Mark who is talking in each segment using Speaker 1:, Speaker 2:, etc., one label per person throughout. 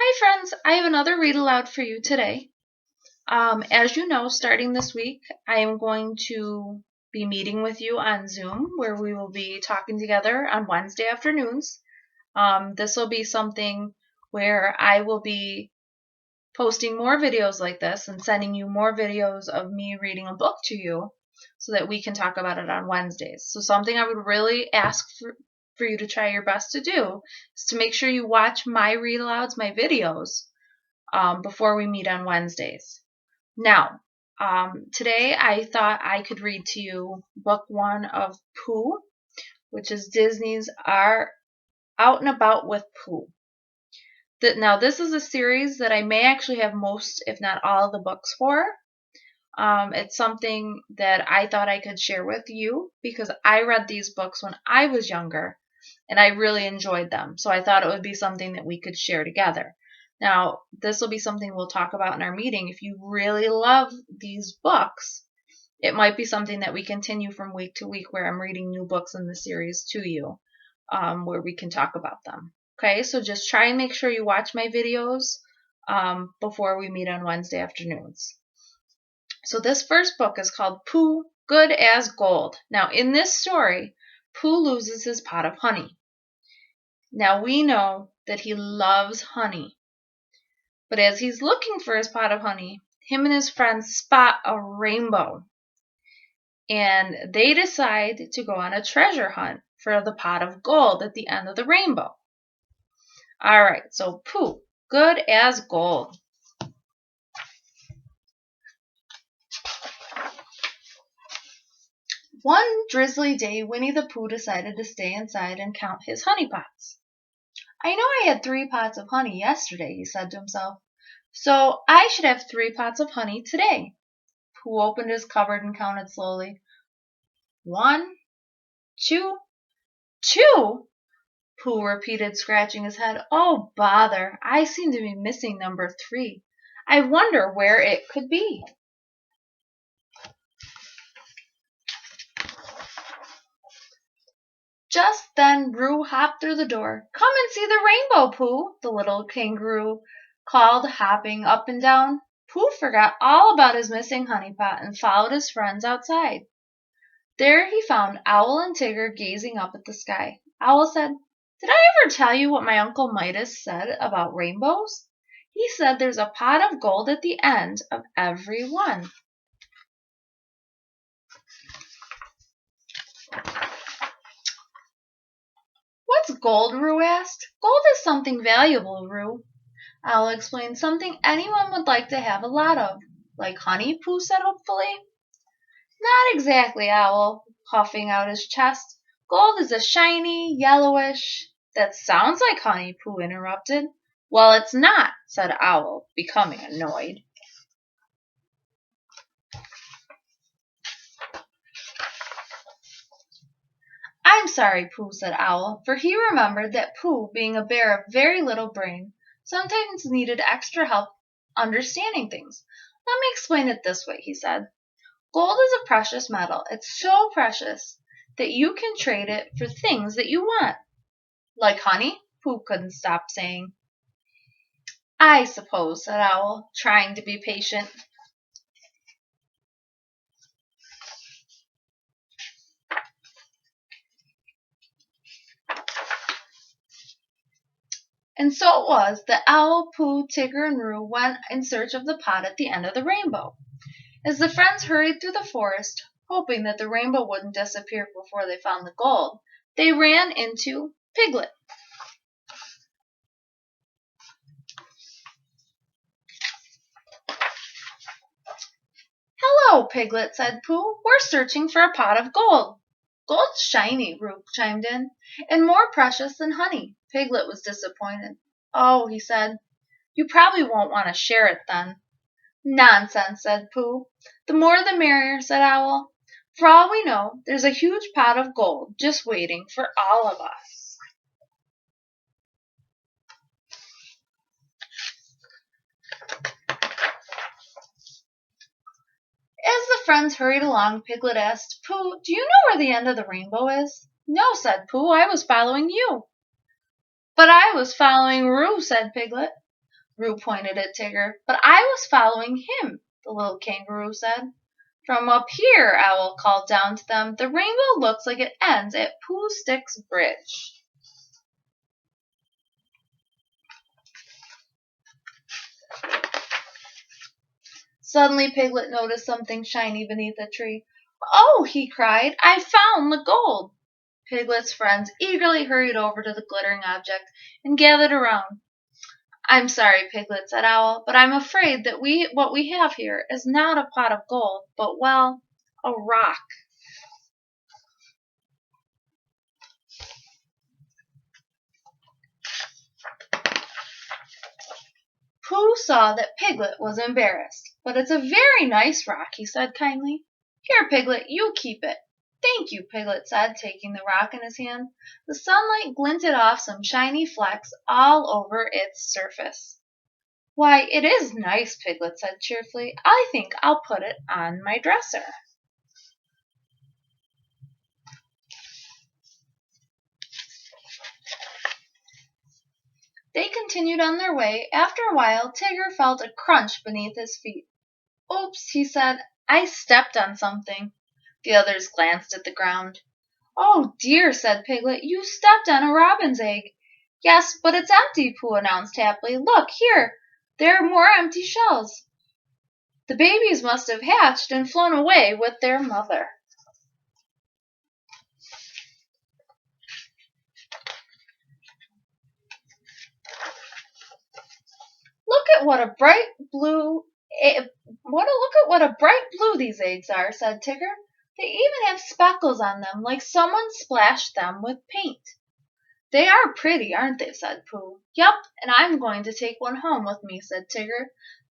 Speaker 1: Hi friends, I have another read aloud for you today. As you know, starting this week, I am going to be meeting with you on Zoom where we will be talking together on Wednesday afternoons. This will be something where I will be posting more videos like this and sending you more videos of me reading a book to you so that we can talk about it on Wednesdays. So something I would really ask for you to try your best to do is to make sure you watch my read alouds, my videos, before we meet on Wednesdays. Now, today I thought I could read to you book one of Pooh, which is Disney's Out and About with Pooh. Now, this is a series that I may actually have most, if not all, of the books for. It's something that I thought I could share with you because I read these books when I was younger and I really enjoyed them. So I thought it would be something that we could share together. Now, this will be something we'll talk about in our meeting. If you really love these books, it might be something that we continue from week to week where I'm reading new books in the series to you, where we can talk about them. Okay, so just try and make sure you watch my videos before we meet on Wednesday afternoons. So this first book is called Pooh, Good as Gold. Now, in this story, Pooh loses his pot of honey. Now, we know that he loves honey. But as he's looking for his pot of honey, him and his friends spot a rainbow. And they decide to go on a treasure hunt for the pot of gold at the end of the rainbow. All right, so Pooh, good as gold. One drizzly day, Winnie the Pooh decided to stay inside and count his honey pots. I know I had 3 pots of honey yesterday, he said to himself, so I should have 3 pots of honey today. Pooh opened his cupboard and counted slowly. 1, 2, 2? Pooh repeated, scratching his head. Oh, bother, I seem to be missing number 3. I wonder where it could be. Just then Roo hopped through the door. Come and see the rainbow, Pooh, the little kangaroo called, hopping up and down. Pooh forgot all about his missing honey pot and followed his friends outside. There he found Owl and Tigger gazing up at the sky. Owl said, Did I ever tell you what my Uncle Midas said about rainbows? He said there's a pot of gold at the end of every one. What's gold? Roo asked. Gold is something valuable, Roo. Owl explained, something anyone would like to have a lot of. Like honey, Pooh said hopefully. Not exactly, Owl, puffing out his chest. Gold is a shiny, yellowish... That sounds like honey, Pooh interrupted. Well, it's not, said Owl, becoming annoyed. I'm sorry, Pooh, said Owl, for he remembered that Pooh, being a bear of very little brain, sometimes needed extra help understanding things. Let me explain it this way, he said. Gold is a precious metal. It's so precious that you can trade it for things that you want. Like honey? Pooh couldn't stop saying. I suppose, said Owl, trying to be patient. And so it was that Owl, Pooh, Tigger, and Roo went in search of the pot at the end of the rainbow. As the friends hurried through the forest, hoping that the rainbow wouldn't disappear before they found the gold, they ran into Piglet. Hello, Piglet, said Pooh. We're searching for a pot of gold. Gold's shiny, Roo chimed in, and more precious than honey. Piglet was disappointed. Oh, he said, you probably won't want to share it then. Nonsense, said Pooh. The more the merrier, said Owl. For all we know, there's a huge pot of gold just waiting for all of us. As the friends hurried along, Piglet asked, Pooh, do you know where the end of the rainbow is? No, said Pooh, I was following you. But I was following Roo, said Piglet. Roo pointed at Tigger. But I was following him, the little kangaroo said. From up here, Owl called down to them, the rainbow looks like it ends at Pooh Stick's bridge. Suddenly Piglet noticed something shiny beneath a tree. Oh, he cried, I found the gold! Piglet's friends eagerly hurried over to the glittering object and gathered around. I'm sorry, Piglet, said Owl, but I'm afraid that what we have here is not a pot of gold, but, well, a rock. Pooh saw that Piglet was embarrassed. But it's a very nice rock, he said kindly. Here, Piglet, you keep it. Thank you, Piglet said, taking the rock in his hand. The sunlight glinted off some shiny flecks all over its surface. Why, it is nice, Piglet said cheerfully. I think I'll put it on my dresser. They continued on their way. After a while, Tigger felt a crunch beneath his feet. Oops, he said. I stepped on something. The others glanced at the ground. Oh, dear, said Piglet. You stepped on a robin's egg. Yes, but it's empty, Pooh announced happily. Look, here. There are more empty shells. The babies must have hatched and flown away with their mother. Look at what a bright blue these eggs are, said Tigger. They even have speckles on them, like someone splashed them with paint. They are pretty, aren't they, said Pooh. Yup, and I'm going to take one home with me, said Tigger.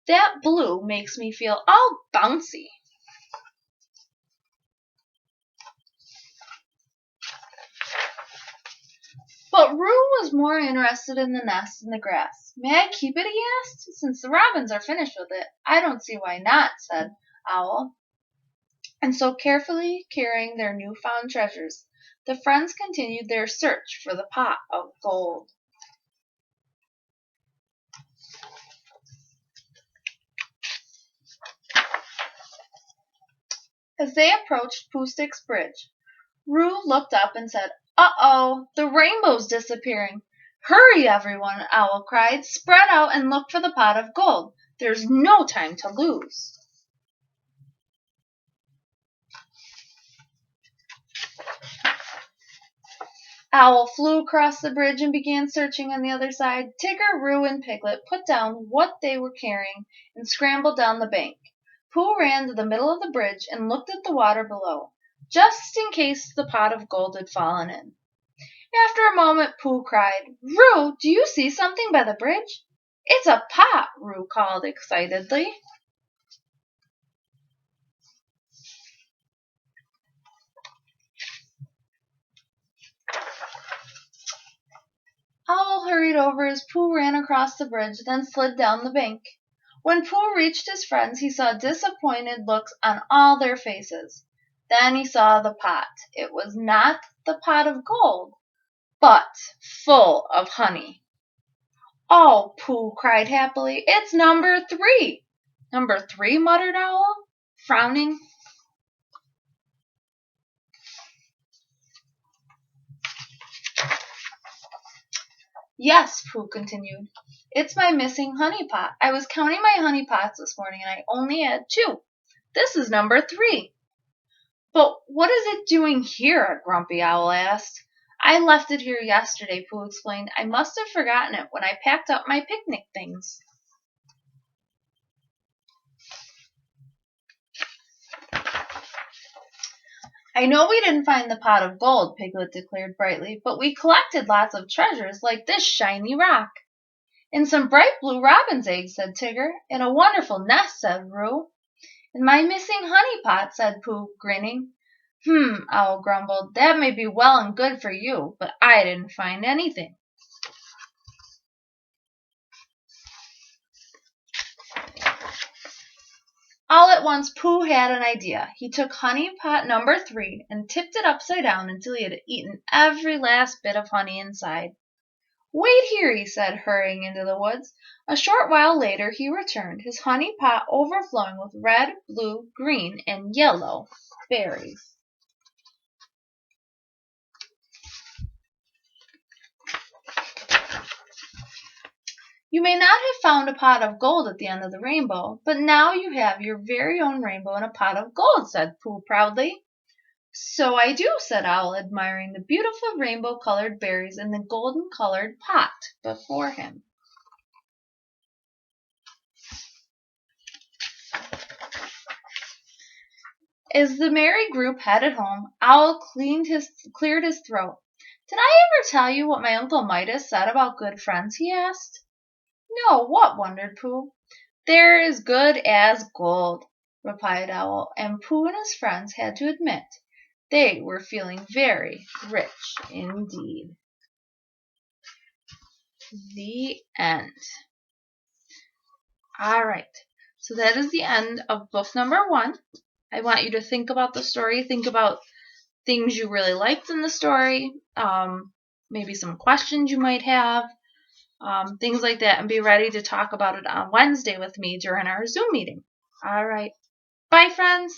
Speaker 1: That blue makes me feel all bouncy. But Roo was more interested in the nest in the grass. May I keep it, he asked. Since the robins are finished with it, I don't see why not, said Owl. And so, carefully carrying their new-found treasures, the friends continued their search for the pot of gold. As they approached Pooh Stick's bridge, Roo looked up and said, Uh-oh, the rainbow's disappearing. Hurry, everyone, Owl cried. Spread out and look for the pot of gold. There's no time to lose. Owl flew across the bridge and began searching on the other side. Tigger, Roo, and Piglet put down what they were carrying and scrambled down the bank. Pooh ran to the middle of the bridge and looked at the water below, just in case the pot of gold had fallen in. After a moment, Pooh cried, Roo, do you see something by the bridge? It's a pot, Roo called excitedly. Owl hurried over as Pooh ran across the bridge, then slid down the bank. When Pooh reached his friends, he saw disappointed looks on all their faces. Then he saw the pot. It was not the pot of gold, but full of honey. Oh, Pooh cried happily, it's number 3. Number 3, muttered Owl, frowning. Yes, Pooh continued. It's my missing honey pot. I was counting my honey pots this morning and I only had 2. This is number 3. But what is it doing here? Grumpy Owl asked. I left it here yesterday, Pooh explained. I must have forgotten it when I packed up my picnic things. I know we didn't find the pot of gold, Piglet declared brightly, but we collected lots of treasures like this shiny rock. And some bright blue robin's eggs, said Tigger. And a wonderful nest, said Roo. And my missing honey pot, said Pooh, grinning. Owl grumbled. That may be well and good for you, but I didn't find anything. All at once, Pooh had an idea. He took honey pot number 3 and tipped it upside down until he had eaten every last bit of honey inside. Wait here, he said, hurrying into the woods. A short while later he returned, his honey pot overflowing with red, blue, green, and yellow berries. You may not have found a pot of gold at the end of the rainbow, but now you have your very own rainbow in a pot of gold, said Pooh proudly. So I do, said Owl, admiring the beautiful rainbow-colored berries in the golden-colored pot before him. As the merry group headed home, Owl cleared his throat. Did I ever tell you what my Uncle Midas said about good friends? He asked. No, what? Wondered Pooh. They're as good as gold, replied Owl, and Pooh and his friends had to admit they were feeling very rich indeed. The end. All right. So that is the end of book number 1. I want you to think about the story. Think about things you really liked in the story. Maybe some questions you might have. Things like that. And be ready to talk about it on Wednesday with me during our Zoom meeting. All right. Bye, friends.